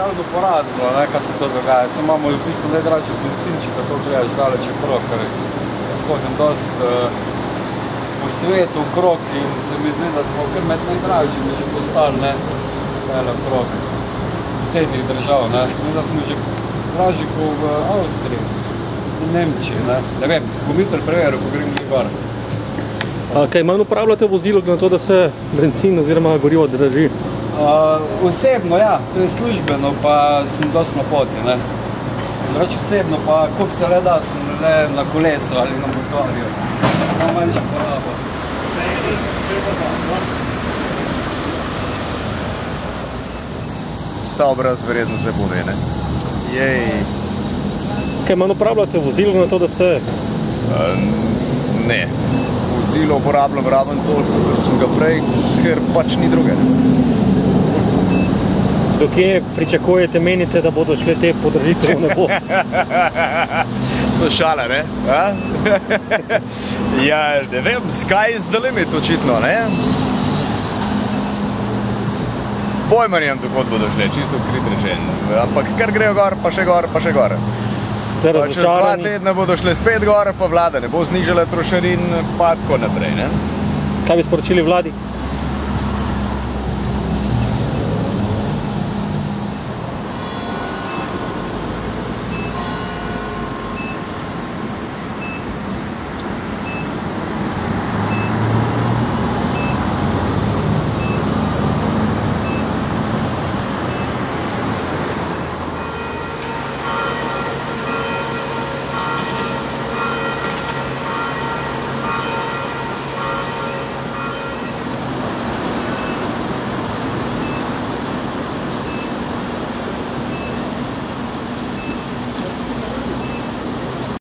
malo porazno, kaj se to dogaja. Samo imamo v bistvu najdražji bencinček, ko to gledaš daleč okrog, ker jaz hodim dost v svetu okrog in se mi zdi, da smo kar med najdražjimi že postali, ne, tele okrog sosednjih držav, ne. Mi da smo že dražji kot v Avstriji, v Nemčiji, ne. Ne vem, komitor preveril, ko grem gor. Kaj manj uporabljate vozilo, na to, da se benzin oziroma gorivo draži? Osebno, ja, to je službeno, pa sem dosti na poti, ne. Drugače osebno, pa koliko se le da, sem le na kolesu ali na motorju. Malo manjša poraba. Ta obraz verjetno se pove, ne? Jej. Kaj manj uporabljate vozilo, na to, da se... Ne. Vozilo uporabljam raven toliko, kot sem ga prej, ker pač ni druge. Do kje pričakujete, menite, da bodo šle te podražitve v nebo? To je šala, ne? Ja, ne vem, sky is the limit očitno, ne? Pojma nimam, dokot bodo šle, čisto odkrit rečen. Ampak kar grejo gor, pa še gor, pa še gor. Ste razočarani? Čez 2 tedna bodo šle spet gor, pa vlada ne bo znižala trošarin, pa tako naprej, ne? Kaj bi sporočili vladi?